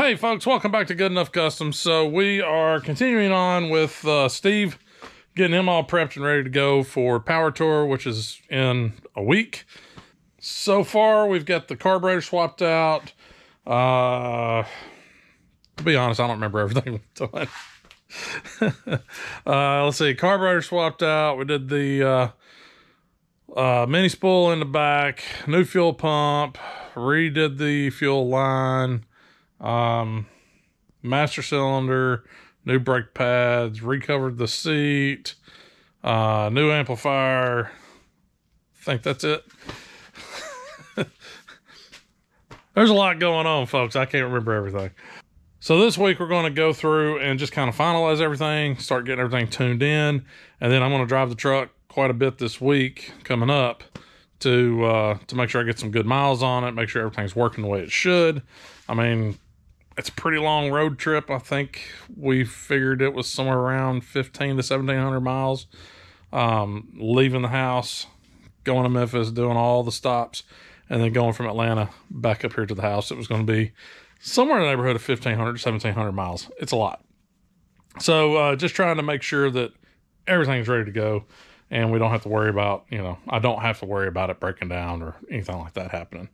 Hey folks, welcome back to Good Enough Customs. So we are continuing on with Steve, getting him all prepped and ready to go for Power Tour, which is in a week. So far, we've got the carburetor swapped out. To be honest, I don't remember everything we've done. Let's see, carburetor swapped out. We did the mini spool in the back, new fuel pump, redid the fuel line, master cylinder, new brake pads, recovered the seat, new amplifier. I think that's it. There's a lot going on, folks. I can't remember everything. So this week we're going to go through and just kind of finalize everything, start getting everything tuned in, and then I'm going to drive the truck quite a bit this week coming up to make sure I get some good miles on it, make sure everything's working the way it should. I mean, it's a pretty long road trip. I think we figured it was somewhere around 1,500 to 1,700 miles. Leaving the house, going to Memphis, doing all the stops, and then going from Atlanta back up here to the house. It was going to be somewhere in the neighborhood of 1,500 to 1,700 miles. It's a lot. So just trying to make sure that everything's ready to go and we don't have to worry about, I don't have to worry about it breaking down or anything like that happening.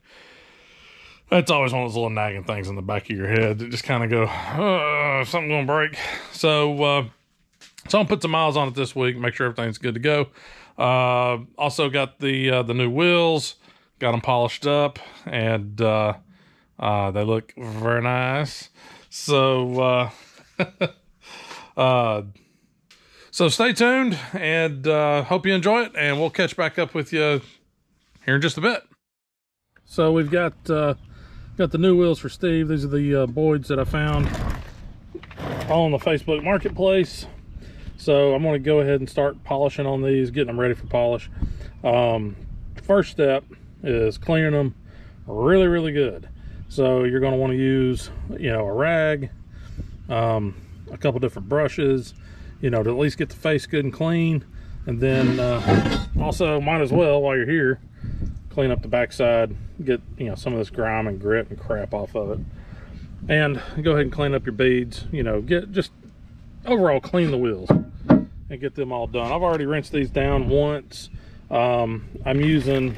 That's always one of those little nagging things in the back of your head that just kind of go, something going to break. So I'm going to put some miles on it this week, make sure everything's good to go. Also got the new wheels, got them polished up, and they look very nice. So, so stay tuned and hope you enjoy it, and we'll catch back up with you here in just a bit. So we've got the new wheels for Steve. These are the Boyds that I found on the Facebook Marketplace. So I'm going to go ahead and start polishing on these, getting them ready for polish. First step is cleaning them really, really good. So you're going to want to use, a rag, a couple different brushes, to at least get the face good and clean. And then also might as well, while you're here, clean up the backside, get some of this grime and grit and crap off of it, and go ahead and clean up your beads. Get just overall clean the wheels and get them all done. I've already rinsed these down once. I'm using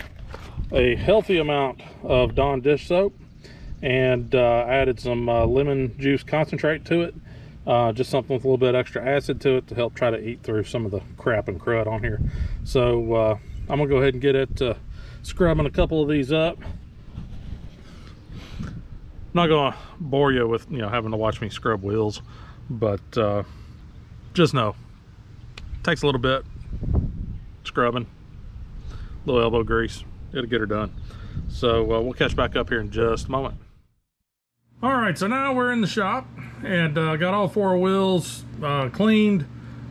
a healthy amount of Dawn dish soap, and added some lemon juice concentrate to it, just something with a little bit extra acid to it to help try to eat through some of the crap and crud on here. So I'm gonna go ahead and get it scrubbing a couple of these up. I'm not gonna bore you with having to watch me scrub wheels, but just know it takes a little bit scrubbing, a little elbow grease, it'll get her done. So we'll catch back up here in just a moment. All right, so now we're in the shop and got all four wheels cleaned.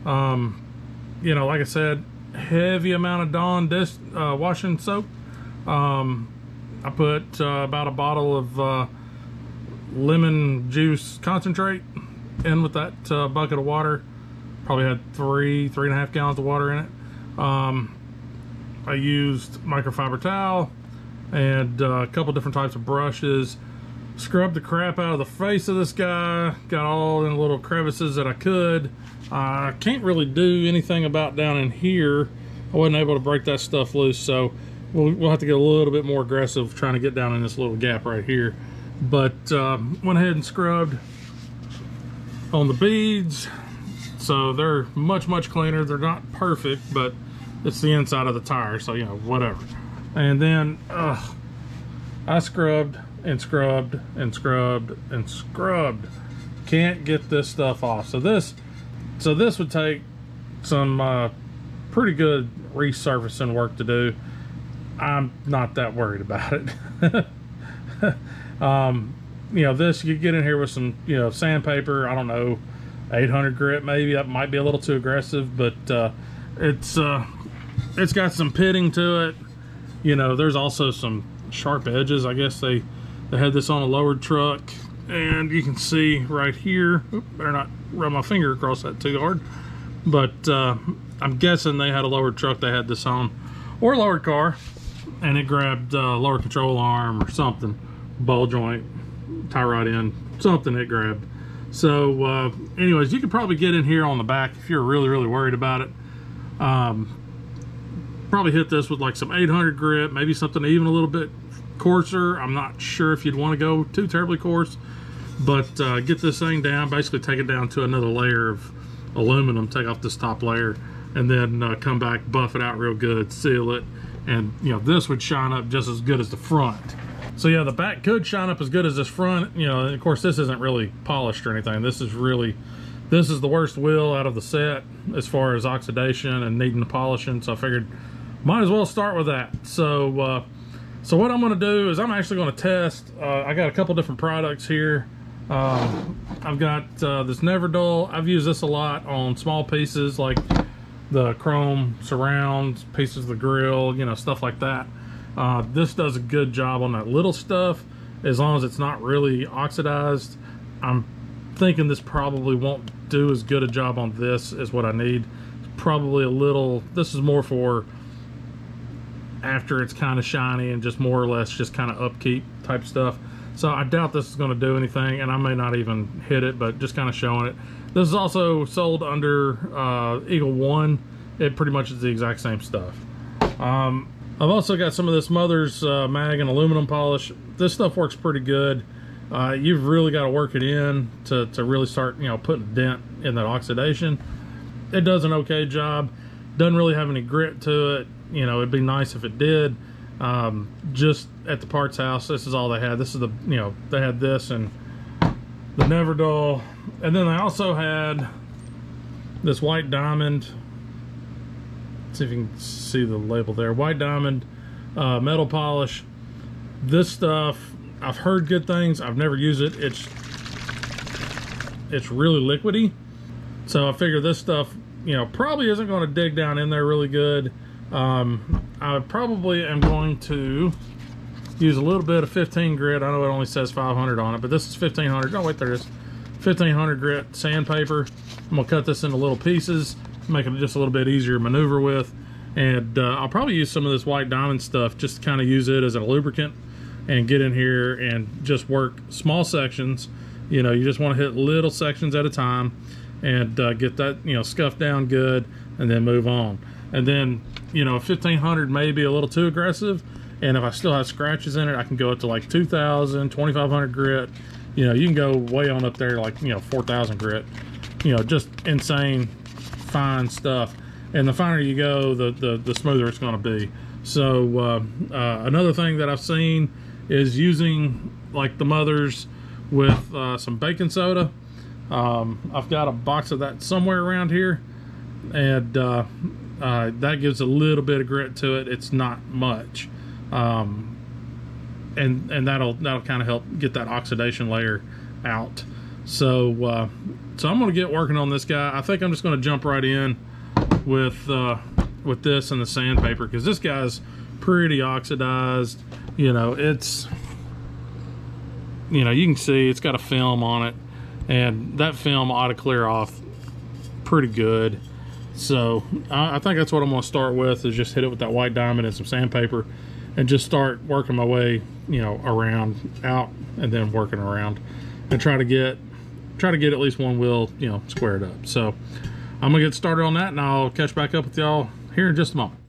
Like I said, heavy amount of Dawn dish washing soap. I put about a bottle of lemon juice concentrate in with that bucket of water. Probably had 3.5 gallons of water in it. I used microfiber towel and a couple different types of brushes. Scrubbed the crap out of the face of this guy. Got all in the little crevices that I could. I can't really do anything about down in here. I wasn't able to break that stuff loose, so we'll have to get a little bit more aggressive trying to get down in this little gap right here. But went ahead and scrubbed on the beads, so they're much cleaner. They're not perfect, but it's the inside of the tire, so whatever. And then I scrubbed and scrubbed and scrubbed and scrubbed. Can't get this stuff off. So this would take some pretty good resurfacing work to do. I'm not that worried about it. This, you get in here with some sandpaper, I don't know, 800 grit maybe. That might be a little too aggressive, but it's got some pitting to it. There's also some sharp edges. I guess they had this on a lowered truck, and you can see right here, better not rub my finger across that too hard, but I'm guessing they had a lowered truck they had this on, or a lowered car, and it grabbed a lower control arm or something, ball joint, tie rod end, something it grabbed. So anyways, you could probably get in here on the back if you're really worried about it. Probably hit this with like some 800 grit, maybe something even a little bit coarser. I'm not sure if you'd want to go too terribly coarse, but get this thing down, basically take it down to another layer of aluminum, take off this top layer, and then come back, buff it out real good, seal it, and you know, this would shine up just as good as the front. So yeah, the back could shine up as good as this front, you know. And of course this isn't really polished or anything. This is the worst wheel out of the set as far as oxidation and needing the polishing, so I figured might as well start with that. So so what I'm going to do is I'm actually going to test, I got a couple different products here. I've got this Never Dull. I've used this a lot on small pieces like the chrome surrounds, pieces of the grill, you know, stuff like that. This does a good job on that little stuff, as long as it's not really oxidized. I'm thinking this probably won't do as good a job on this as what I need. Probably a little, this is more for after it's kind of shiny and just more or less just kind of upkeep type stuff. So I doubt this is going to do anything, and I may not even hit it, but just kind of showing it. This is also sold under Eagle 1. It pretty much is the exact same stuff. I've also got some of this Mother's mag and aluminum polish. This stuff works pretty good. You've really got to work it in to really start, you know, putting a dent in that oxidation. It does an okay job. Doesn't really have any grit to it. You know, it'd be nice if it did. Just at the parts house, this is all they had. This is the, you know, they had this and the Never Dull, and then they also had this White Diamond. Let's see if you can see the label there. White Diamond metal polish. This stuff, I've heard good things. I've never used it. It's really liquidy, so I figure this stuff, you know, probably isn't going to dig down in there really good. I probably am going to use a little bit of 15 grit. I know it only says 500 on it, but this is 1500. Oh wait, there it is. 1500 grit sandpaper. I'm gonna cut this into little pieces, make it just a little bit easier to maneuver with, and I'll probably use some of this White Diamond stuff just to kind of use it as a lubricant and get in here and just work small sections. You know, you just want to hit little sections at a time and get that, you know, scuffed down good, and then move on. And then, you know, 1500 may be a little too aggressive, and if I still have scratches in it, I can go up to like 2000, 2500 grit. You know, you can go way on up there, like, you know, 4000 grit. You know, just insane fine stuff. And the finer you go, the smoother it's going to be. So another thing that I've seen is using like the Mothers with some baking soda. I've got a box of that somewhere around here, and that gives a little bit of grit to it. It's not much, and that'll kind of help get that oxidation layer out. So so I'm going to get working on this guy. I think I'm just going to jump right in with this and the sandpaper, because this guy's pretty oxidized. You know, it's, you know, you can see it's got a film on it, and that film ought to clear off pretty good. So I think that's what I'm going to start with, is just hit it with that White Diamond and some sandpaper, and just start working my way, you know, around, out, and then working around, and try to get at least one wheel, you know, squared up. So I'm gonna get started on that, and I'll catch back up with y'all here in just a moment.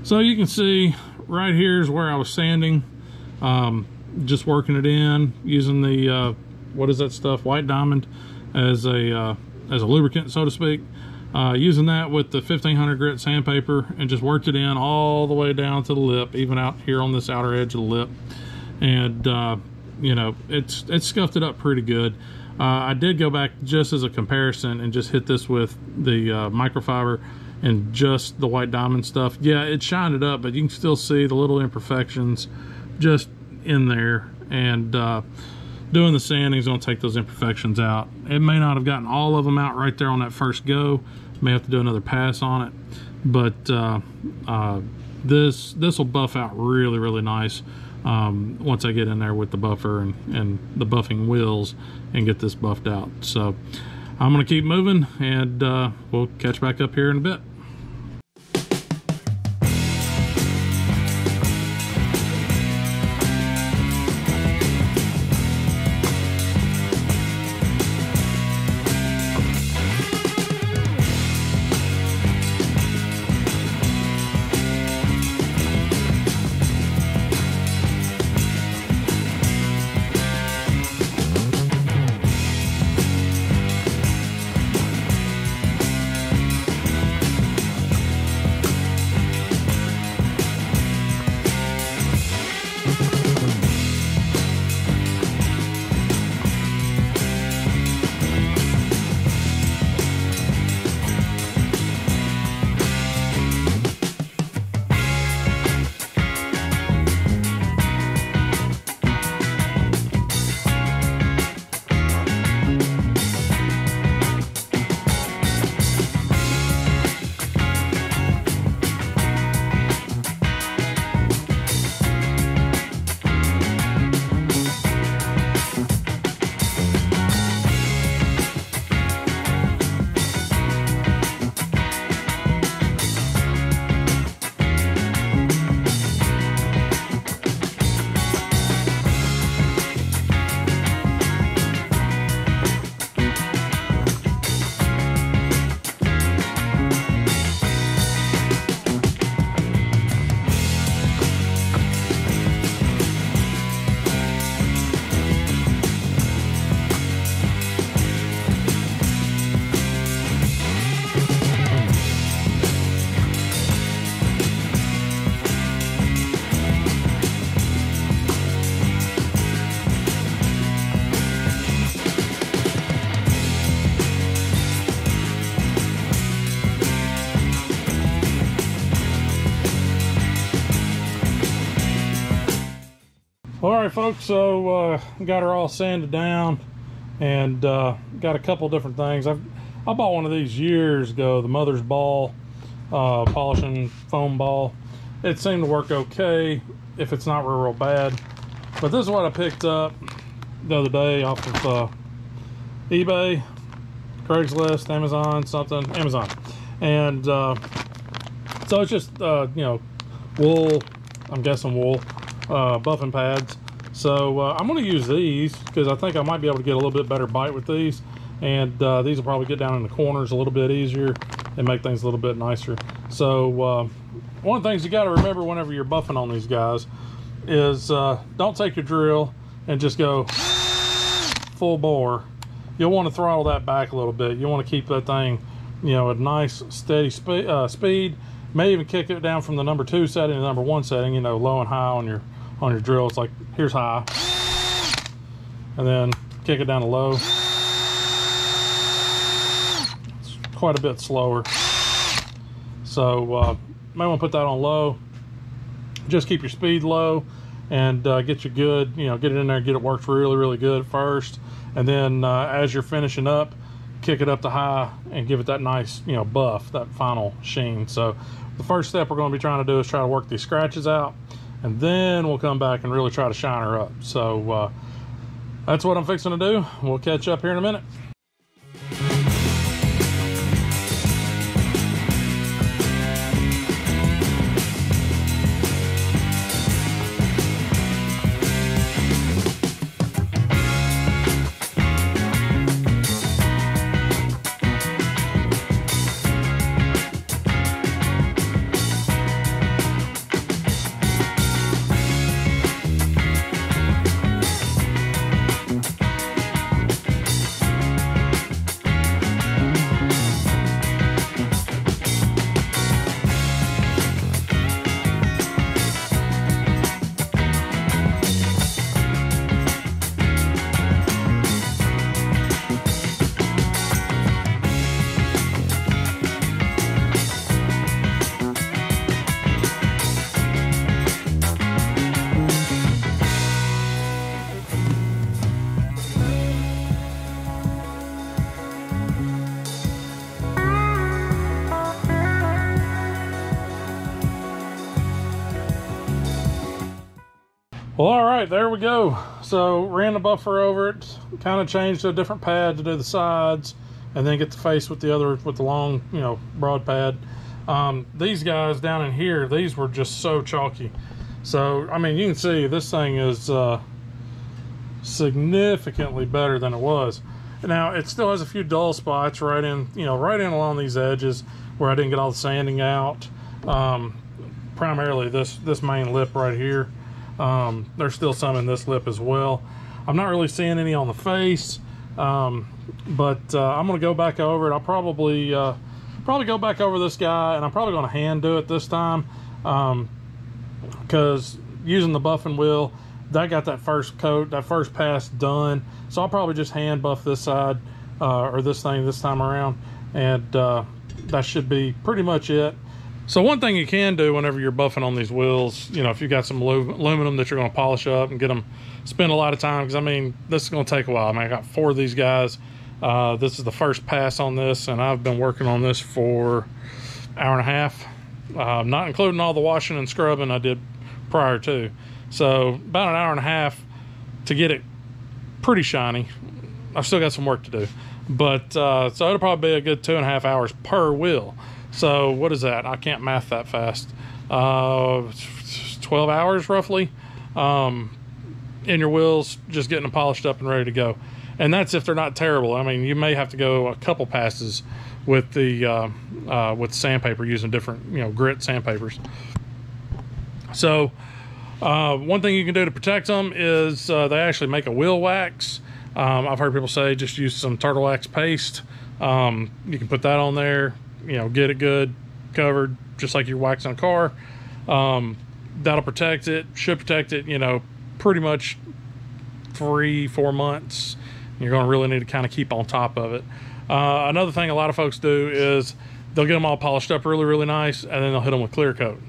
So you can see right here is where I was sanding, just working it in, using the what is that stuff, White Diamond, as a lubricant, so to speak. Using that with the 1500 grit sandpaper, and just worked it in all the way down to the lip, even out here on this outer edge of the lip. And you know, it's scuffed it up pretty good. I did go back just as a comparison and just hit this with the microfiber and just the White Diamond stuff. Yeah, it shined it up, but you can still see the little imperfections just in there. And doing the sanding is going to take those imperfections out. It may not have gotten all of them out right there on that first go. May have to do another pass on it, but this will buff out really, really nice once I get in there with the buffer and the buffing wheels and get this buffed out. So I'm going to keep moving, and we'll catch back up here in a bit. All right, folks, so got her all sanded down and got a couple different things. I bought one of these years ago, the mother's ball, polishing foam ball. It seemed to work okay if it's not real bad. But this is what I picked up the other day off of eBay, Craigslist, Amazon, Amazon. And so it's just, you know, wool, I'm guessing wool, buffing pads. So I'm going to use these because I think I might be able to get a little bit better bite with these, and these will probably get down in the corners a little bit easier and make things a little bit nicer. So one of the things you got to remember whenever you're buffing on these guys is don't take your drill and just go full bore. You'll want to throttle that back a little bit. You want to keep that thing, you know, at a nice steady speed. May even kick it down from the number 2 setting to number 1 setting, you know, low and high on your drill. It's like, here's high, and then kick it down to low. It's quite a bit slower, so might want to put that on low. Just keep your speed low and get you good, you know, get it in there, get it worked really, really good first, and then as you're finishing up, kick it up to high and give it that nice, you know, buff, that final sheen. So the first step we're going to be trying to do is try to work these scratches out, and then we'll come back and really try to shine her up. So that's what I'm fixing to do. We'll catch up here in a minute. Well, all right, there we go. So ran the buffer over it, kind of changed to a different pad to do the sides, and then get the face with the other, with the long, you know, broad pad. These guys down in here, these were just so chalky. So, I mean, you can see this thing is significantly better than it was. Now, it still has a few dull spots right in, you know, right in along these edges where I didn't get all the sanding out. Primarily this main lip right here. There's still some in this lip as well. I'm not really seeing any on the face, but I'm gonna go back over it. I'll probably go back over this guy, and I'm probably gonna hand do it this time, because using the buffing wheel, that got that first coat, that first pass done. So I'll probably just hand buff this side or this thing this time around, and that should be pretty much it. So one thing you can do whenever you're buffing on these wheels, you know, if you've got some aluminum that you're going to polish up and get them, spend a lot of time, because I mean, this is going to take a while. I mean, I got 4 of these guys. This is the first pass on this, and I've been working on this for an hour and a half, not including all the washing and scrubbing I did prior to. So about an hour and a half to get it pretty shiny. I've still got some work to do, but so it'll probably be a good 2.5 hours per wheel. So what is that? I can't math that fast. 12 hours roughly in your wheels, just getting them polished up and ready to go. And that's if they're not terrible. I mean, you may have to go a couple passes with the sandpaper, using different, you know, grit sandpapers. So one thing you can do to protect them is they actually make a wheel wax. I've heard people say just use some turtle wax paste. You can put that on there, you know, get it good covered, just like you're waxing a car. That'll protect it, should protect it, you know, pretty much 3-4 months. You're going to really need to kind of keep on top of it. Another thing a lot of folks do is they'll get them all polished up really, really nice, and then they'll hit them with clear coat,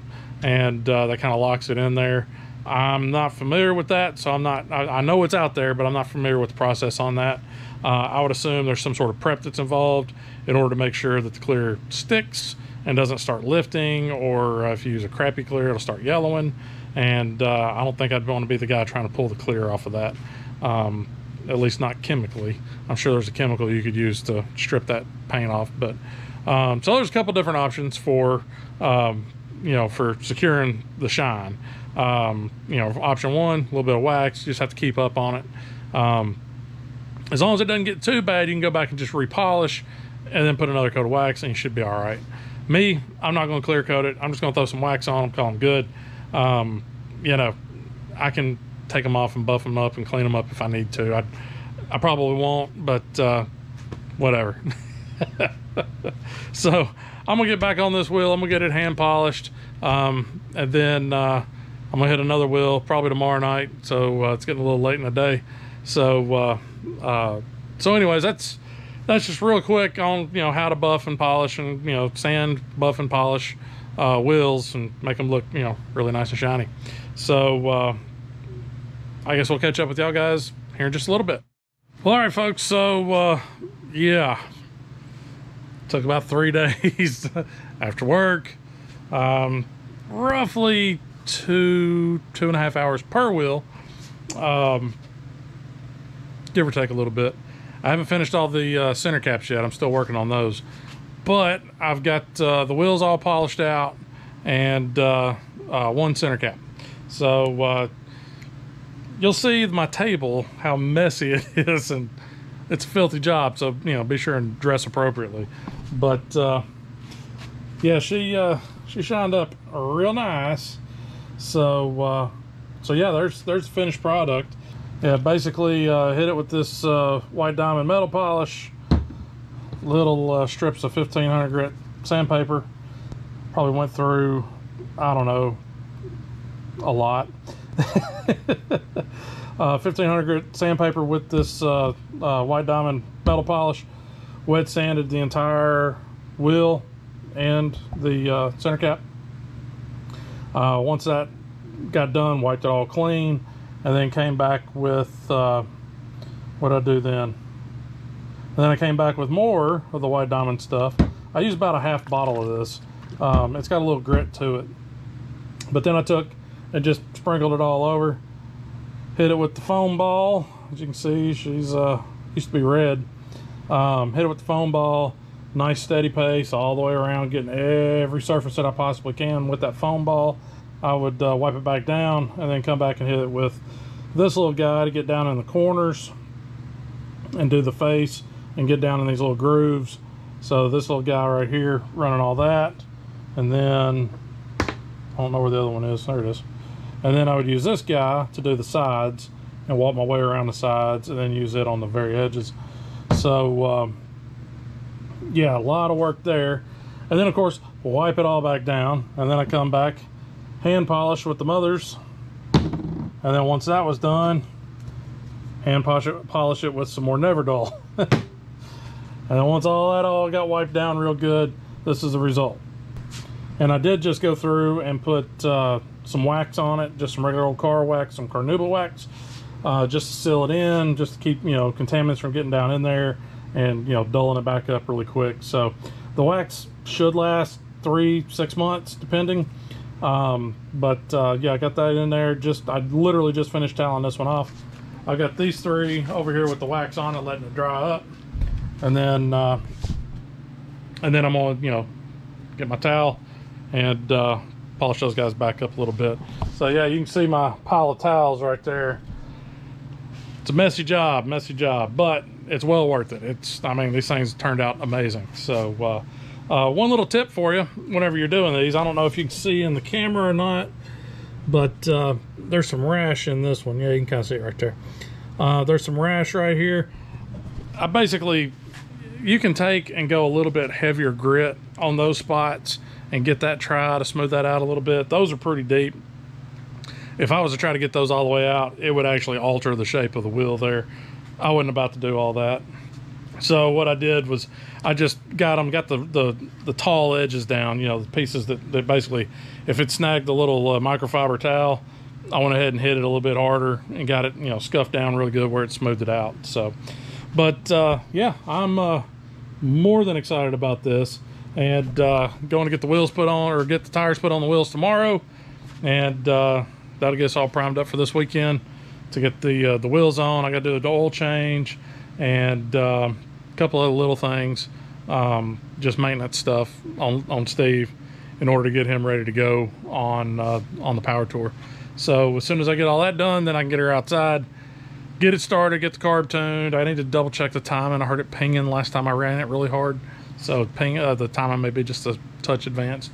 and that kind of locks it in there. I'm not familiar with that, so I know it's out there, but I'm not familiar with the process on that. I would assume there's some sort of prep that's involved in order to make sure that the clear sticks and doesn't start lifting, or if you use a crappy clear, it'll start yellowing. And I don't think I'd want to be the guy trying to pull the clear off of that, at least not chemically. I'm sure there's a chemical you could use to strip that paint off, but so there's a couple different options for you know, for securing the shine. You know, option 1, a little bit of wax. You just have to keep up on it. As long as it doesn't get too bad, you can go back and just repolish and then put another coat of wax, and you should be all right. Me, I'm not going to clear coat it. I'm just going to throw some wax on them, call them good. You know, I can take them off and buff them up and clean them up if I need to. I probably won't, but whatever. So I'm gonna get back on this wheel. I'm gonna get it hand polished, and then I'm gonna hit another wheel probably tomorrow night. So it's getting a little late in the day. So anyways, that's just real quick on, you know, how to buff and polish, and, you know, sand, buff and polish wheels and make them look, you know, really nice and shiny. So I guess we'll catch up with y'all guys here in just a little bit. Well, all right, folks. So yeah, took about 3 days after work. Roughly 2.5 hours per wheel, give or take a little bit. I haven't finished all the center caps yet. I'm still working on those, but I've got the wheels all polished out, and one center cap. So you'll see my table, how messy it is, and it's a filthy job. So, you know, be sure and dress appropriately. But yeah, she shined up real nice. So yeah, there's the finished product. Yeah, basically hit it with this white diamond metal polish, little strips of 1500 grit sandpaper. Probably went through, I don't know, a lot. 1500 grit sandpaper with this white diamond metal polish. Wet sanded the entire wheel and the center cap. Once that got done, wiped it all clean, and then came back with what did I do then? And then I came back with more of the white diamond stuff. I used about a half bottle of this. It's got a little grit to it, but then I took and just sprinkled it all over, Hit it with the foam ball. As you can see, she's used to be red. Hit it with the foam ball. Nice steady pace all the way around, getting every surface that I possibly can with that foam ball. I would wipe it back down and then come back and hit it with this little guy to get down in the corners and do the face and get down in these little grooves. So this little guy right here running all that, and then I don't know where the other one is. There it is. And then I would use this guy to do the sides and walk my way around the sides, and then use it on the very edges. So yeah, a lot of work there. And then of course wipe it all back down, and then I come back, hand polish with the mothers, and then once that was done, hand polish it with some more Neverdull. And then once all got wiped down real good, this is the result. And I did just go through and put some wax on it, just some regular old car wax, some carnauba wax, just to seal it in, just to keep, you know, contaminants from getting down in there, and, you know, dulling it back up really quick. So the wax should last 3-6 months depending. Yeah, I got that in there. I literally just finished toweling this one off. I got these 3 over here with the wax on it, letting it dry up, and then I'm gonna, you know, get my towel and polish those guys back up a little bit. So yeah, you can see my pile of towels right there. It's a messy job, but it's well worth it. I mean, these things turned out amazing. So one little tip for you whenever you're doing these, I don't know if you can see in the camera or not, but there's some rash in this one. Yeah, you can kind of see it right there. There's some rash right here. You can take and go a little bit heavier grit on those spots and get that try to smooth that out a little bit. Those are pretty deep. If I was to try to get those all the way out, it would actually alter the shape of the wheel there. I wasn't about to do all that. So what I did was I just got the tall edges down, you know, the pieces that basically, if it snagged the little microfiber towel, I went ahead and hit it a little bit harder and got it, you know, scuffed down really good where it smoothed it out. So, but yeah, I'm more than excited about this, and going to get the wheels put on, or get the tires put on the wheels tomorrow, and that'll get us all primed up for this weekend to get the wheels on. I got to do the oil change and a couple other little things, just maintenance stuff on Steve in order to get him ready to go on the power tour. So as soon as I get all that done, then I can get her outside, get it started, get the carb tuned. I need to double check the timing. I heard it pinging last time I ran it really hard, so the timing may be just a touch advanced.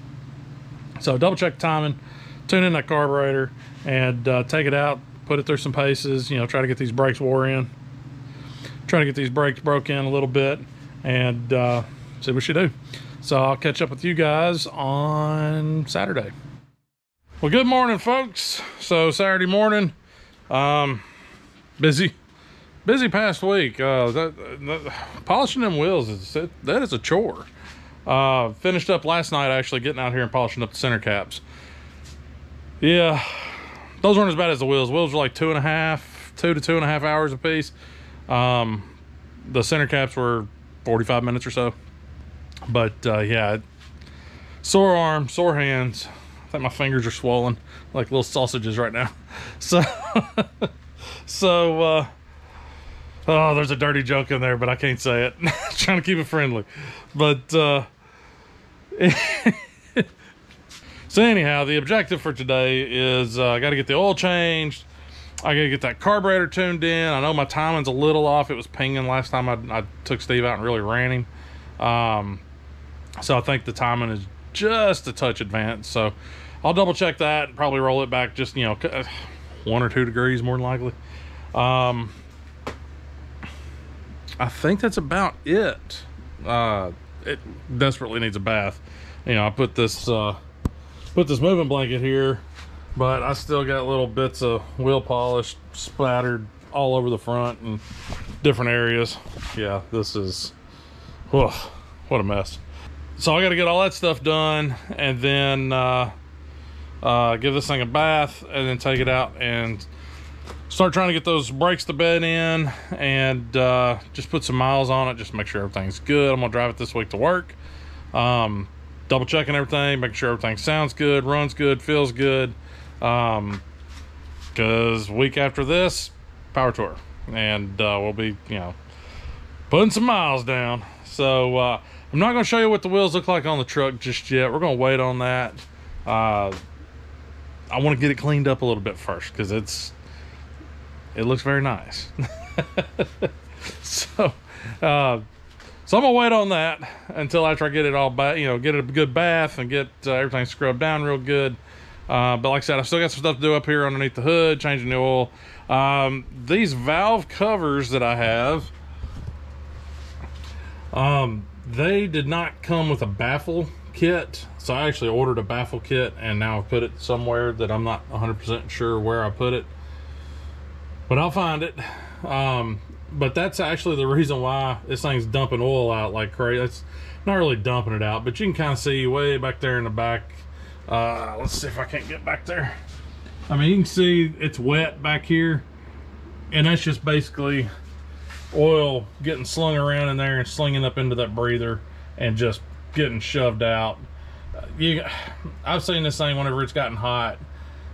So double check the timing, tune in that carburetor, and take it out, put it through some paces, you know, try to get these brakes wore in, try to get these brakes broke in a little bit, and see what she do. So I'll catch up with you guys on Saturday. Well, good morning, folks. So Saturday morning, busy past week. Polishing them wheels that is a chore. Finished up last night actually getting out here and polishing up the center caps. Yeah, those weren't as bad as the wheels. Wheels were like 2 to 2.5 hours a piece. The center caps were 45 minutes or so. But yeah, sore arms, sore hands. I think my fingers are swollen like little sausages right now. So oh, there's a dirty joke in there, but I can't say it. Trying to keep it friendly. But so anyhow, the objective for today is I got to get the oil changed. I got to get that carburetor tuned in. I know my timing's a little off. It was pinging last time I took Steve out and really ran him. So I think the timing is just a touch advanced. So I'll double check that and probably roll it back just, you know, 1 or 2 degrees more than likely. I think that's about it. It desperately needs a bath. You know, I put this moving blanket here, but I still got little bits of wheel polish splattered all over the front and different areas. Yeah, this is, whew, what a mess. So I got to get all that stuff done, and then give this thing a bath, and then take it out and start trying to get those brakes to bed in, and just put some miles on it just to make sure everything's good. I'm gonna drive it this week to work, double checking everything, making sure everything sounds good, runs good, feels good. because week after this, power tour, and we'll be, you know, putting some miles down. So I'm not going to show you what the wheels look like on the truck just yet. We're going to wait on that. I want to get it cleaned up a little bit first, because it looks very nice. So I'm gonna wait on that until after I get it all back, you know, get it a good bath and get everything scrubbed down real good. But like I said, I still got some stuff to do up here underneath the hood, changing the oil. These valve covers that I have, they did not come with a baffle kit, so I actually ordered a baffle kit, and now I've put it somewhere that I'm not 100% sure where I put it, but I'll find it. But that's actually the reason why this thing's dumping oil out like crazy. It's not really dumping it out, but you can kind of see way back there in the back. Let's see if I can't get back there. I mean, you can see it's wet back here, and that's just basically oil getting slung around in there and slinging up into that breather and just getting shoved out. I've seen this thing whenever it's gotten hot,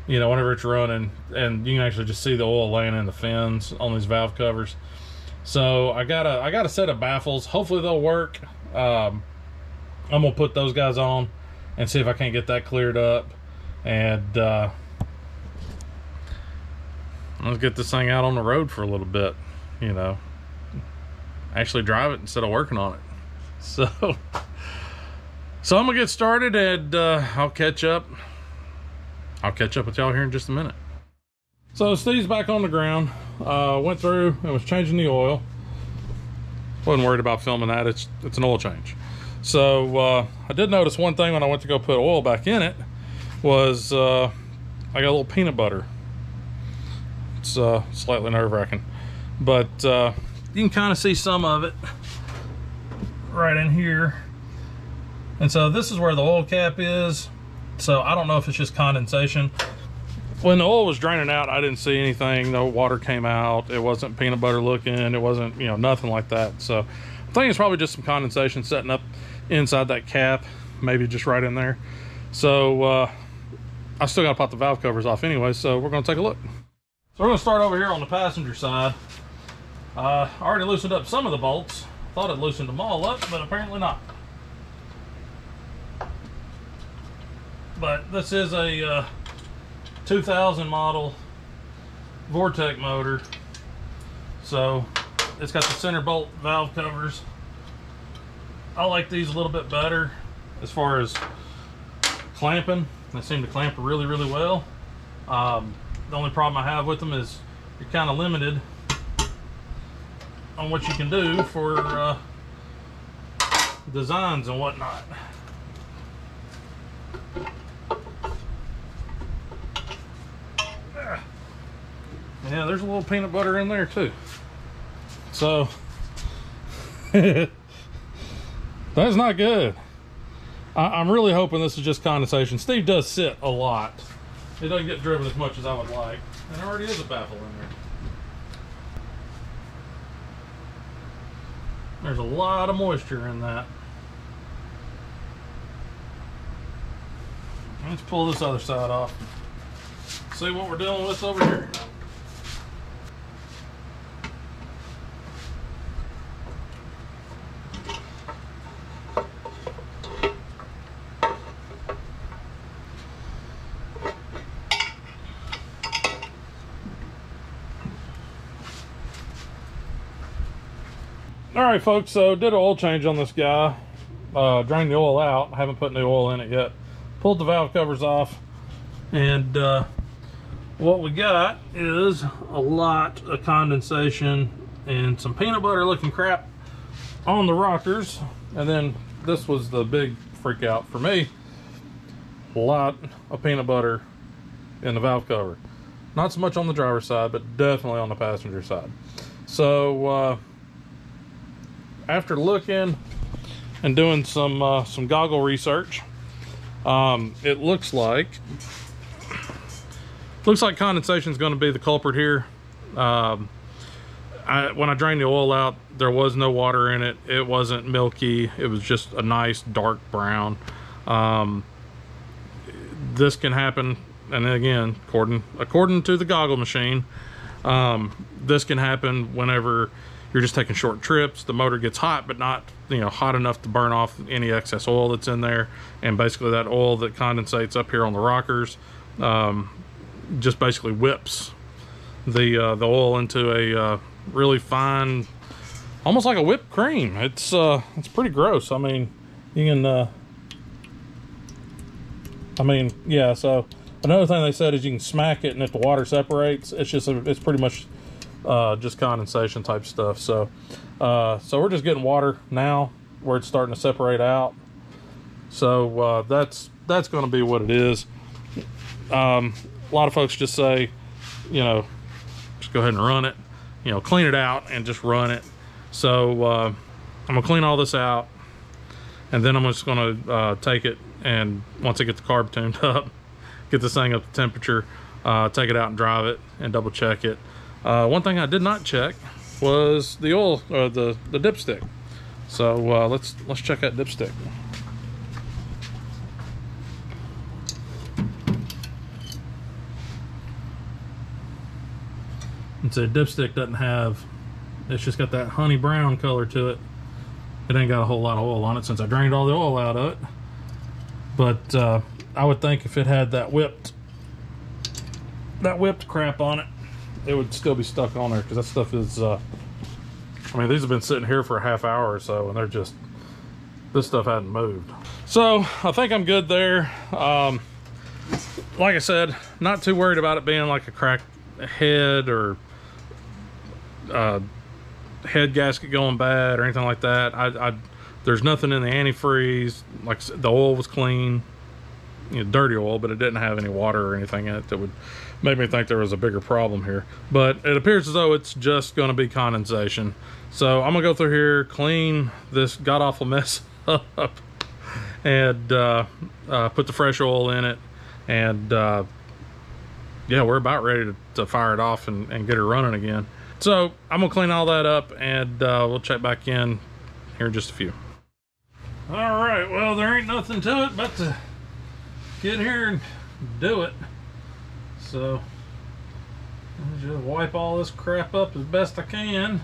you know, whenever it's running, and you can actually just see the oil laying in the fins on these valve covers. So I got a set of baffles. Hopefully they'll work. I'm gonna put those guys on and see if I can't get that cleared up, and let's get this thing out on the road for a little bit, you know, actually drive it instead of working on it. So I'm gonna get started, and I'll catch up with y'all here in just a minute. So Steve's back on the ground. Went through and was changing the oil. Wasn't worried about filming that. It's an oil change. So I did notice one thing when I went to go put oil back in it was I got a little peanut butter. It's slightly nerve-wracking, but you can kind of see some of it right in here. And so this is where the oil cap is. So I don't know if it's just condensation. When the oil was draining out, I didn't see anything. No water came out. It wasn't peanut butter looking. It wasn't, you know, nothing like that. So I think it's probably just some condensation setting up inside that cap, maybe just right in there. So I still got to pop the valve covers off anyway, so we're going to take a look. So we're going to start over here on the passenger side. I already loosened up some of the bolts. Thought I'd loosened them all up, but apparently not. But this is a 2000 model Vortec motor, so it's got the center bolt valve covers. I like these a little bit better as far as clamping. They seem to clamp really, really well. The only problem I have with them is you're kind of limited on what you can do for designs and whatnot. Yeah, there's a little peanut butter in there too. So that's not good. I'm really hoping this is just condensation. Steve does sit a lot. It doesn't get driven as much as I would like. And there already is a baffle in there. There's a lot of moisture in that. Let's pull this other side off. See what we're dealing with over here. Alright folks, so did an oil change on this guy. Drained the oil out. I haven't put new oil in it yet. Pulled the valve covers off, and what we got is a lot of condensation and some peanut butter looking crap on the rockers. And then this was the big freak out for me. A lot of peanut butter in the valve cover. Not so much on the driver's side, but definitely on the passenger side. So after looking and doing some goggle research, it looks like condensation is going to be the culprit here. When I drained the oil out, there was no water in it. It wasn't milky. It was just a nice dark brown. This can happen and again, according to the goggle machine, this can happen whenever you're just taking short trips. The motor gets hot, but not, you know, hot enough to burn off any excess oil that's in there. And basically that oil that condensates up here on the rockers just basically whips the oil into a really fine, almost like a whipped cream. It's pretty gross. I mean, you can yeah, so another thing they said is you can smack it, and if the water separates, it's pretty much just condensation type stuff. So we're just getting water now where it's starting to separate out. So that's going to be what it is. A lot of folks just say, you know, just go ahead and run it, you know, clean it out and just run it. So I'm gonna clean all this out, and then I'm just gonna take it, and once I get the carb tuned up, get this thing up to temperature, take it out and drive it and double check it. One thing I did not check was the oil, the dipstick. So let's check that dipstick. And so dipstick doesn't have, it's just got that honey brown color to it. It ain't got a whole lot of oil on it since I drained all the oil out of it. But I would think if it had that whipped crap on it, it would still be stuck on there, because that stuff is I mean, these have been sitting here for a half hour or so, and they're just, this stuff hadn't moved. So I think I'm good there. Like I said, not too worried about it being like a cracked head or head gasket going bad or anything like that. There's nothing in the antifreeze. Like, the oil was clean, you know, dirty oil, but it didn't have any water or anything in it that would make me think there was a bigger problem here. But it appears as though it's just going to be condensation. So I'm gonna go through here, clean this god-awful mess up, and put the fresh oil in it, and yeah, we're about ready to fire it off and get her running again. So I'm gonna clean all that up, and we'll check back in here in just a few. All right, well, there ain't nothing to it but to get here and do it. So I'll just wipe all this crap up as best I can.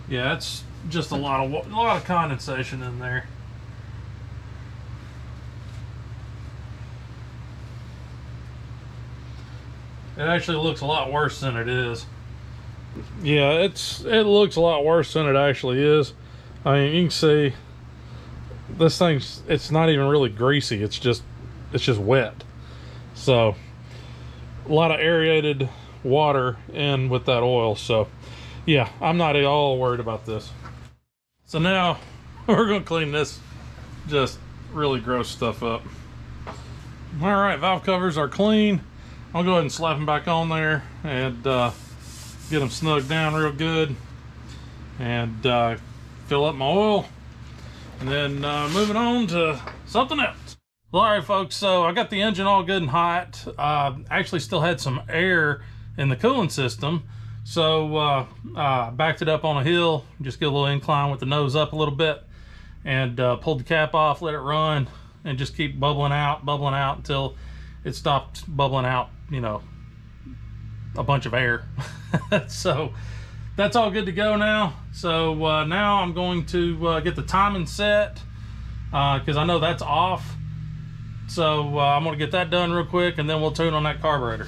Yeah, it's just a lot of condensation in there. It actually looks a lot worse than it is. Yeah, it looks a lot worse than it actually is. I mean, you can see this thing's, it's not even really greasy, it's just wet. So a lot of aerated water in with that oil. So yeah, I'm not at all worried about this. So now we're gonna clean this just really gross stuff up. All right, valve covers are clean. I'll go ahead and slap them back on there and get them snugged down real good, and fill up my oil, and then moving on to something else. Well, all right, folks, so I got the engine all good and hot. Actually still had some air in the cooling system, so backed it up on a hill, just get a little incline with the nose up a little bit, and pulled the cap off, let it run, and just keep bubbling out until it stopped bubbling out, you know, a bunch of air. So that's all good to go now. So now I'm going to get the timing set, because I know that's off. So I'm going to get that done real quick, and then we'll tune on that carburetor.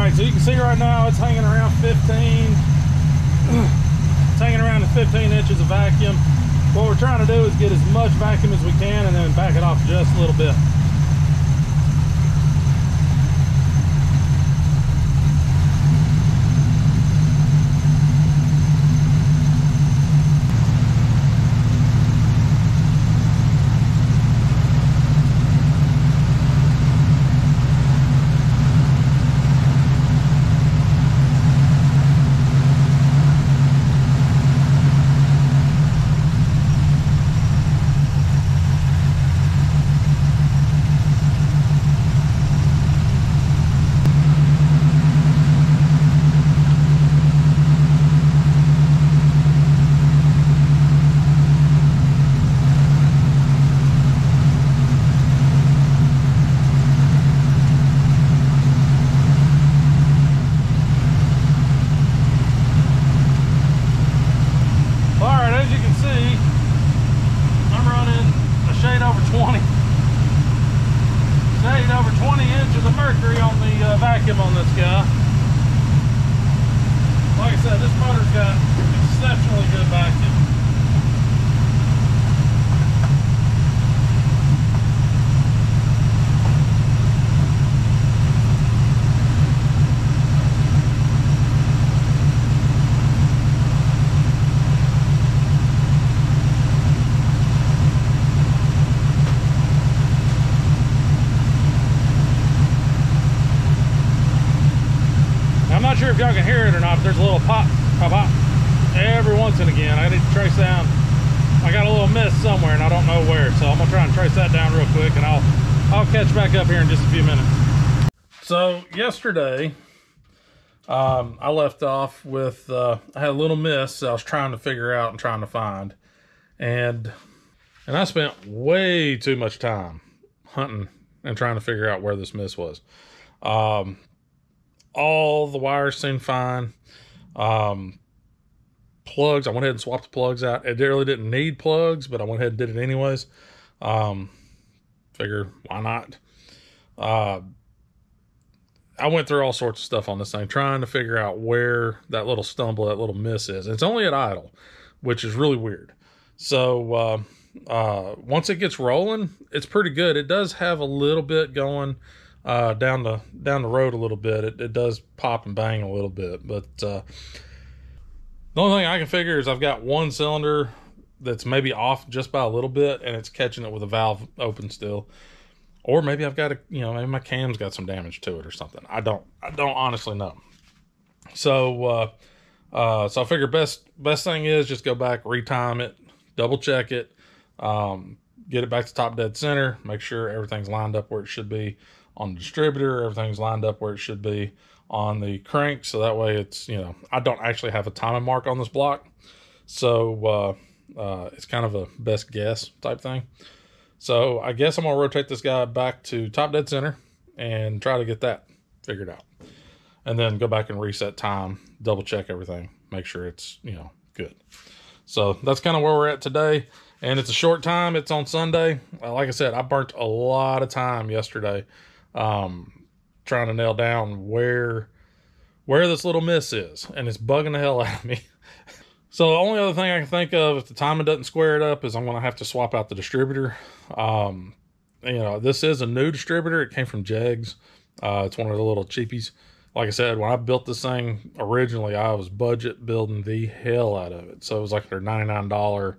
right, so you can see right now it's hanging around 15. It's hanging around the 15 inches of vacuum. What we're trying to do is get as much vacuum as we can and then back it off just a little bit. Over 20 inches of mercury on the vacuum on this guy. Like I said, this motor's got exceptionally good vacuum. I'm not sure if y'all can hear it or not, but there's a little pop, pop, pop every once and again. I need to trace down. I got a little miss somewhere and I don't know where, so I'm gonna try and trace that down real quick, and I'll catch back up here in just a few minutes. So yesterday, I left off with I had a little miss I was trying to figure out and trying to find, and I spent way too much time hunting and trying to figure out where this miss was. All the wires seemed fine. Plugs, I went ahead and swapped the plugs out. It really didn't need plugs, but I went ahead and did it anyways. Figure, why not? I went through all sorts of stuff on this thing, trying to figure out where that little stumble, that little miss is. It's only at idle, which is really weird. So once it gets rolling, it's pretty good. It does have a little bit going down the road a little bit. It does pop and bang a little bit, but the only thing I can figure is I've got one cylinder that's maybe off just by a little bit, and it's catching it with a valve open still. Or maybe I've got maybe my cam's got some damage to it or something. I don't honestly know. So I figure best thing is just go back, retime it, double check it, get it back to top dead center, make sure everything's lined up where it should be on the distributor, everything's lined up where it should be on the crank, so that way it's, I don't actually have a timing mark on this block, so it's kind of a best guess type thing. So I guess I'm gonna rotate this guy back to top dead center and try to get that figured out, and then go back and reset time, double check everything, make sure it's good. So that's kind of where we're at today, and it's a short time. It's on Sunday. Like I said, I burnt a lot of time yesterday trying to nail down where this little miss is, and it's bugging the hell out of me. So the only other thing I can think of, if the timing doesn't square it up, is I'm going to have to swap out the distributor. This is a new distributor. It came from Jegs. It's one of the little cheapies. Like I said, when I built this thing originally, I was budget building the hell out of it. So it was like their $99,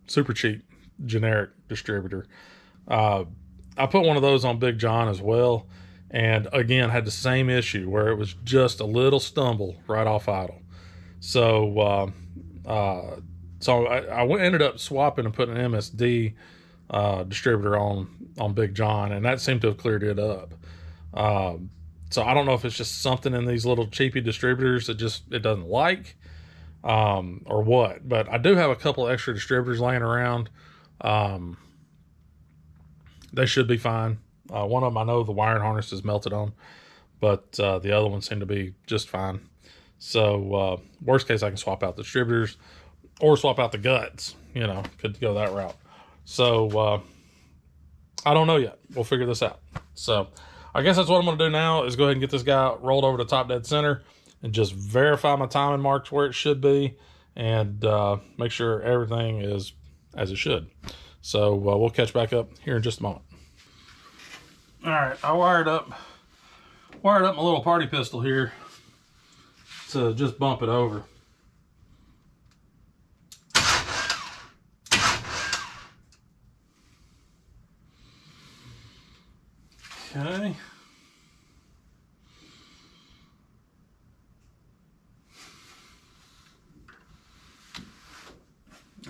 super cheap generic distributor. I put one of those on Big John as well, and again had the same issue where it was just a little stumble right off idle. So I ended up swapping and putting an MSD distributor on Big John, and that seemed to have cleared it up. So I don't know if it's just something in these little cheapy distributors that it doesn't like, or what. But I do have a couple extra distributors laying around. They should be fine. One of them I know the wiring harness is melted on, but the other ones seem to be just fine. So worst case, I can swap out the distributors or swap out the guts. Could go that route. So I don't know yet. We'll figure this out. So I guess that's what I'm going to do now is go ahead and get this guy rolled over to top dead center and just verify my timing marks where it should be, and make sure everything is as it should. So we'll catch back up here in just a moment. All right, I wired up my little party pistol here to just bump it over. Okay.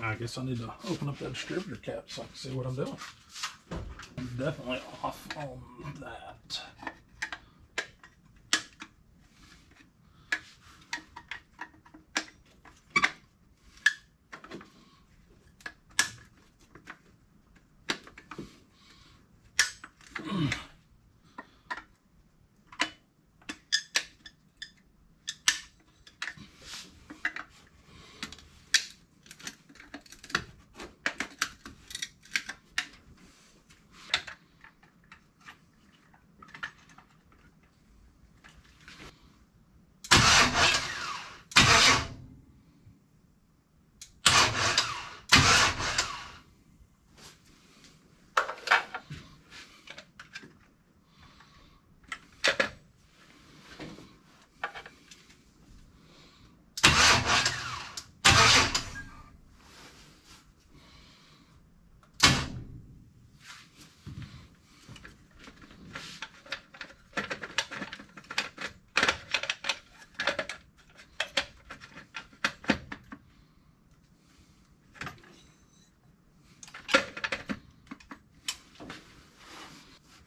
I guess I need to open up that distributor cap so I can see what I'm doing. I'm definitely off on that.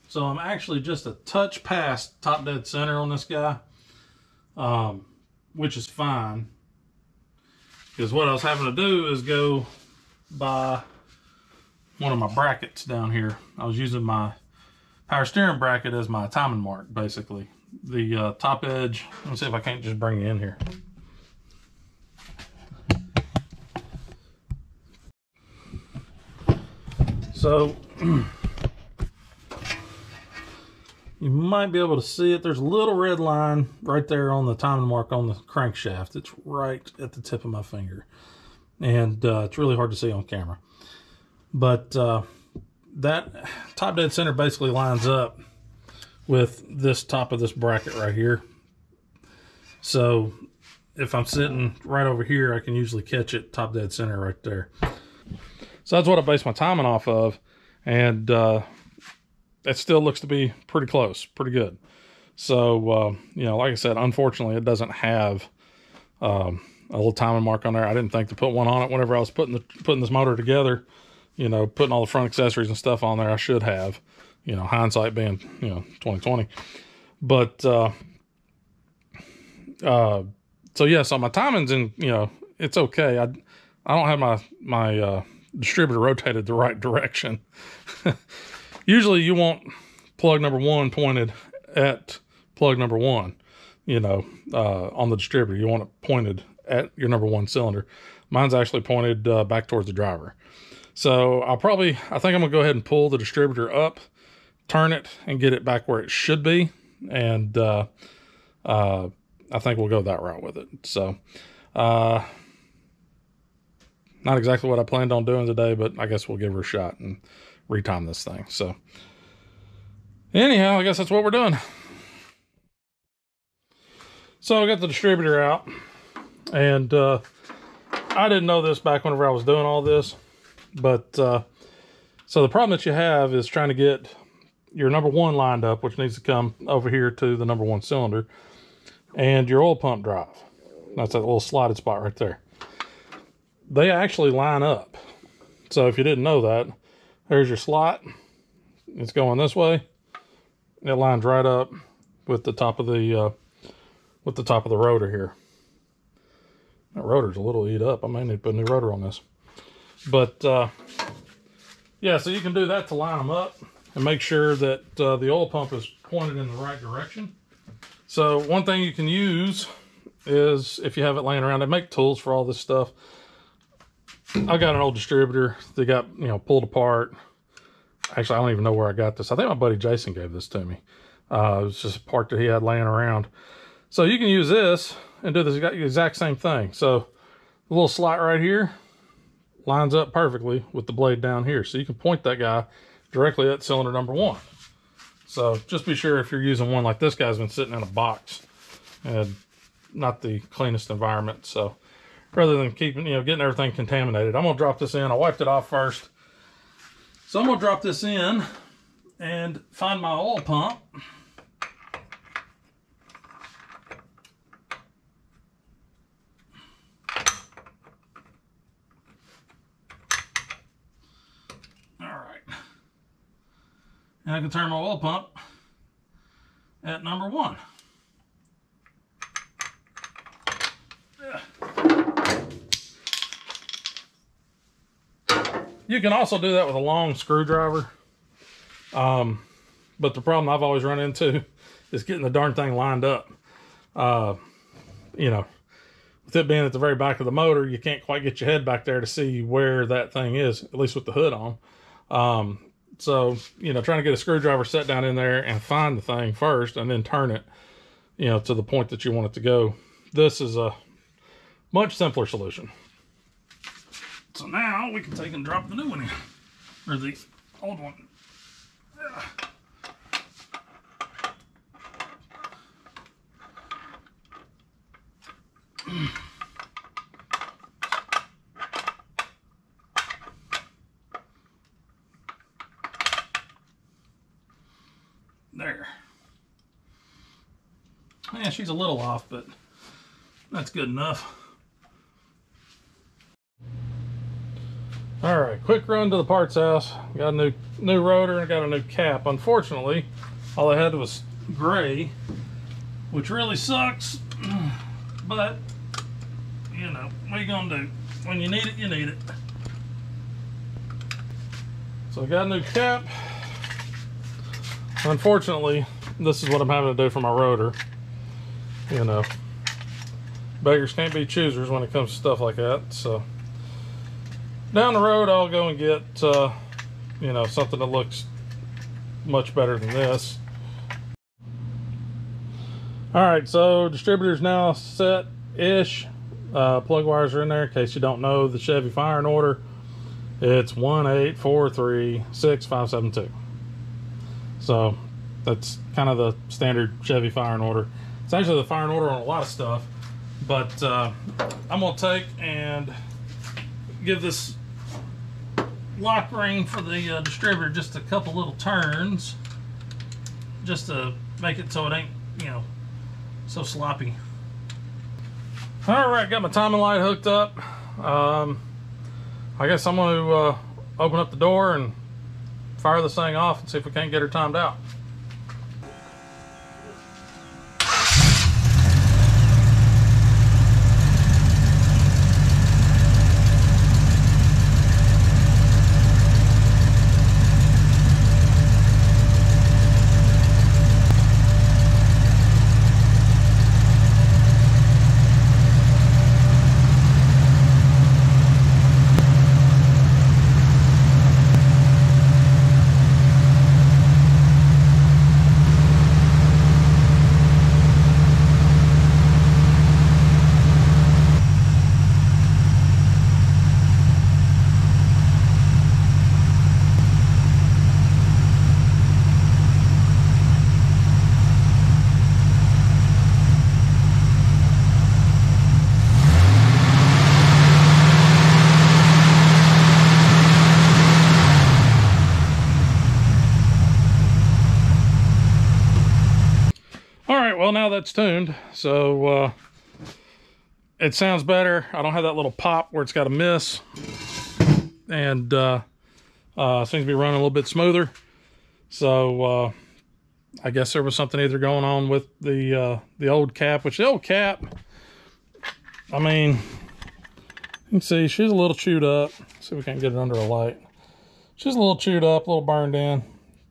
So I'm actually just a touch past top dead center on this guy, which is fine. Because what I was having to do is go by one of my brackets down here. I was using my power steering bracket as my timing mark, basically. The top edge, let me see if I can't just bring it in here. So you might be able to see it. There's a little red line right there on the timing mark on the crankshaft. It's right at the tip of my finger. And it's really hard to see on camera. But that top dead center basically lines up with this top of this bracket right here. So if I'm sitting right over here, I can usually catch it top dead center right there. So that's what I base my timing off of. And it still looks to be pretty close, pretty good. So, you know, like I said, unfortunately, it doesn't have a little timing mark on there. I didn't think to put one on it whenever I was putting this motor together. You know, putting all the front accessories and stuff on there. I should have, you know, hindsight being, you know, 2020. But so yeah, so my timing's in, you know, it's okay. I don't have my distributor rotated the right direction. Usually you want plug number one pointed at plug number one, you know, on the distributor. You want it pointed at your number one cylinder. Mine's actually pointed back towards the driver. So I think I'm gonna go ahead and pull the distributor up, turn it, and get it back where it should be. And I think we'll go that route with it. So not exactly what I planned on doing today, but I guess we'll give her a shot and retime this thing. So anyhow, I guess that's what we're doing. So I got the distributor out, and I didn't know this back whenever I was doing all this, but so the problem that you have is trying to get your number one lined up, which needs to come over here to the number one cylinder, and your oil pump drive. That's that little slotted spot right there. They actually line up. So if you didn't know that, there's your slot. It's going this way. It lines right up with the top of the rotor here. That rotor's a little eat up. I may need to put a new rotor on this. But yeah, so you can do that to line them up and make sure that the oil pump is pointed in the right direction. So one thing you can use is, if you have it laying around, they make tools for all this stuff. I got an old distributor that got, you know, pulled apart. Actually, I don't even know where I got this. I think my buddy Jason gave this to me. It was just a part that he had laying around. So you can use this and do the exact same thing. So the little slot right here lines up perfectly with the blade down here. So you can point that guy directly at cylinder number 1. So just be sure if you're using one like this guy's been sitting in a box and not the cleanest environment. So rather than keeping, getting everything contaminated, I'm gonna drop this in. I wiped it off first. So I'm gonna drop this in and find my oil pump. All right. And I can turn my oil pump at number 1. You can also do that with a long screwdriver. But the problem I've always run into is getting the darn thing lined up. With it being at the very back of the motor, you can't quite get your head back there to see where that thing is, at least with the hood on. So, trying to get a screwdriver set down in there and find the thing first and then turn it, to the point that you want it to go. This is a much simpler solution. So now we can take and drop the new one in, or the old one. There. Yeah, she's a little off, but that's good enough. All right, quick run to the parts house. Got a new rotor and got a new cap. Unfortunately, all I had was gray, which really sucks. But what are you gonna do? When you need it, you need it. So I got a new cap. Unfortunately, this is what I'm having to do for my rotor. Beggars can't be choosers when it comes to stuff like that. So down the road, I'll go and get, something that looks much better than this. All right, so distributor's now set-ish. Plug wires are in there. In case you don't know the Chevy firing order, it's 1843652. So that's kind of the standard Chevy firing order. It's actually the firing order on a lot of stuff, but I'm gonna take and give this lock ring for the distributor just a couple little turns, just to make it so it ain't, so sloppy. All right, got my timing light hooked up. I guess I'm going to open up the door and fire this thing off and see if we can't get her timed out. Well, now that's tuned, so it sounds better. I don't have that little pop where it's got a miss, and seems to be running a little bit smoother. So I guess there was something either going on with the old cap, which the old cap, I mean, you can see she's a little chewed up. Let's see if we can't get it under a light. She's a little chewed up, a little burned in.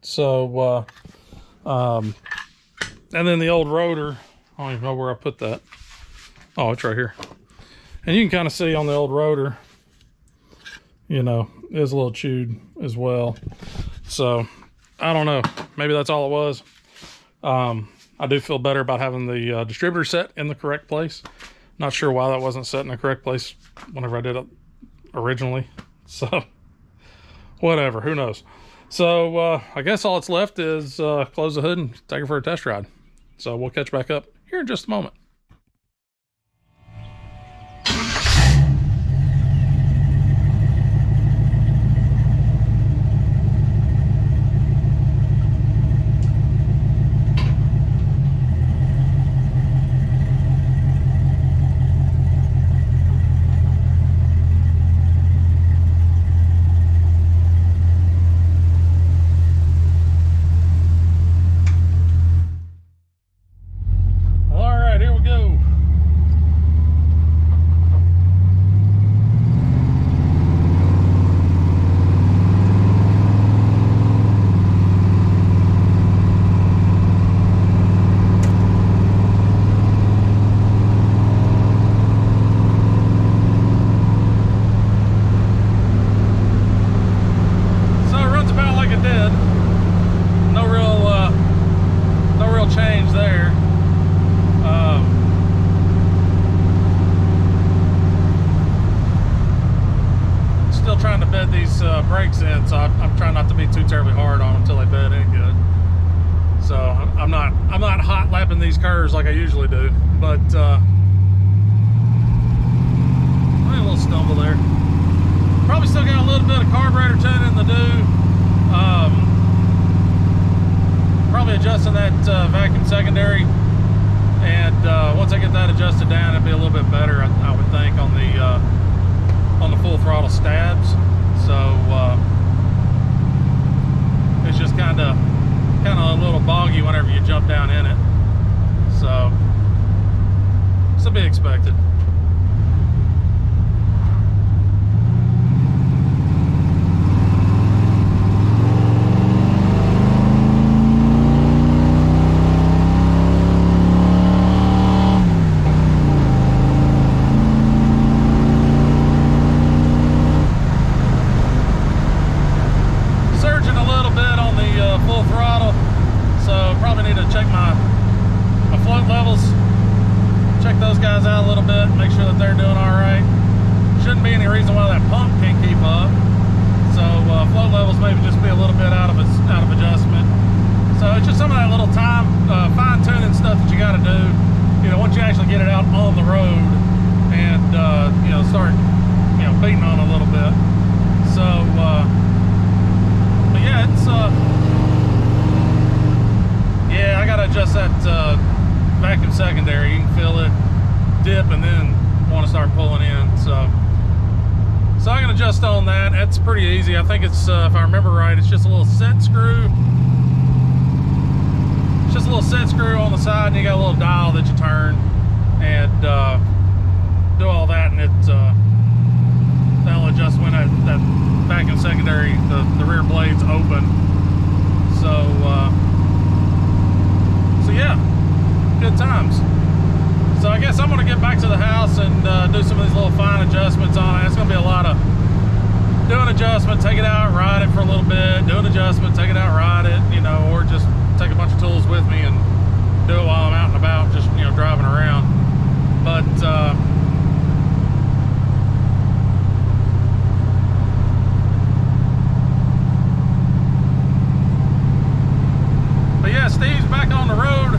So and then the old rotor, I don't even know where I put that. Oh, it's right here. And you can kind of see on the old rotor, is a little chewed as well. So I don't know, maybe that's all it was. I do feel better about having the distributor set in the correct place. Not sure why that wasn't set in the correct place whenever I did it originally. So, whatever, who knows. So, I guess all that's left is close the hood and take it for a test ride. So, we'll catch back up here in just a moment. Brakes in, so I'm trying not to be too terribly hard on them until they bed in good. So I'm not hot lapping these curves like I usually do, but a little stumble there. Probably still got a little bit of carburetor tuning to do. Probably adjusting that vacuum secondary, and once I get that adjusted down, it'll be a little bit better, I would think, on the full throttle stabs. So it's just kind of a little boggy whenever you jump down in it. So it's to be expected. Vacuum secondary, you can feel it dip and then want to start pulling in. So I can adjust on that. That's pretty easy. I think it's, if I remember right, it's just a little set screw. It's just a little set screw on the side, and you got a little dial that you turn and do all that, and that'll adjust when that vacuum secondary, the rear blade's open. So yeah. Good times. So I guess I'm going to get back to the house and do some of these little fine adjustments on it. It's going to be a lot of do an adjustment, take it out, ride it for a little bit, do an adjustment, take it out, ride it, you know, or just take a bunch of tools with me and do it while I'm out and about, just, you know, driving around. But yeah, Steve's back on the road.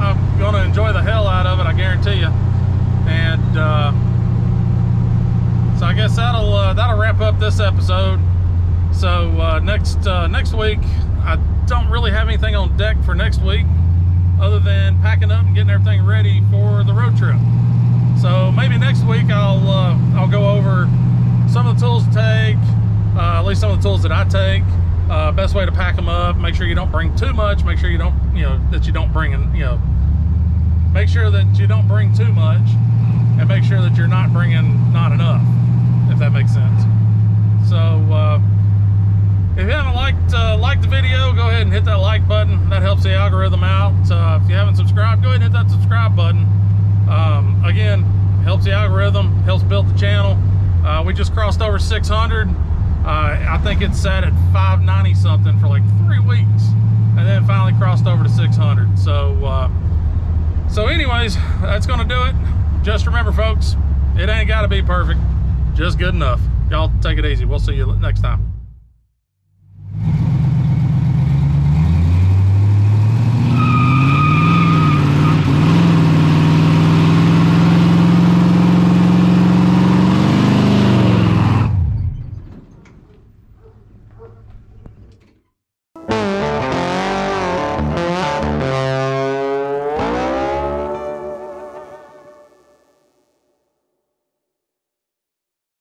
I'm going to enjoy the hell out of it, I guarantee you. And so I guess that'll wrap up this episode. So next week, I don't really have anything on deck for next week other than packing up and getting everything ready for the road trip. So maybe next week I'll go over some of the tools to take, at least some of the tools that I take. Best way to pack them up. Make sure you don't bring too much. Make sure you don't, that you don't bring in, make sure that you don't bring too much, and make sure that you're not bringing not enough, if that makes sense. So if you haven't liked the video, go ahead and hit that like button. That helps the algorithm out. If you haven't subscribed, go ahead and hit that subscribe button. Again, helps the algorithm, helps build the channel. We just crossed over 600. I think it's sat at 590 something for like 3 weeks. and then finally crossed over to 600. So anyways, that's gonna do it. Just remember, folks, it ain't gotta be perfect, just good enough. Y'all take it easy. We'll see you next time.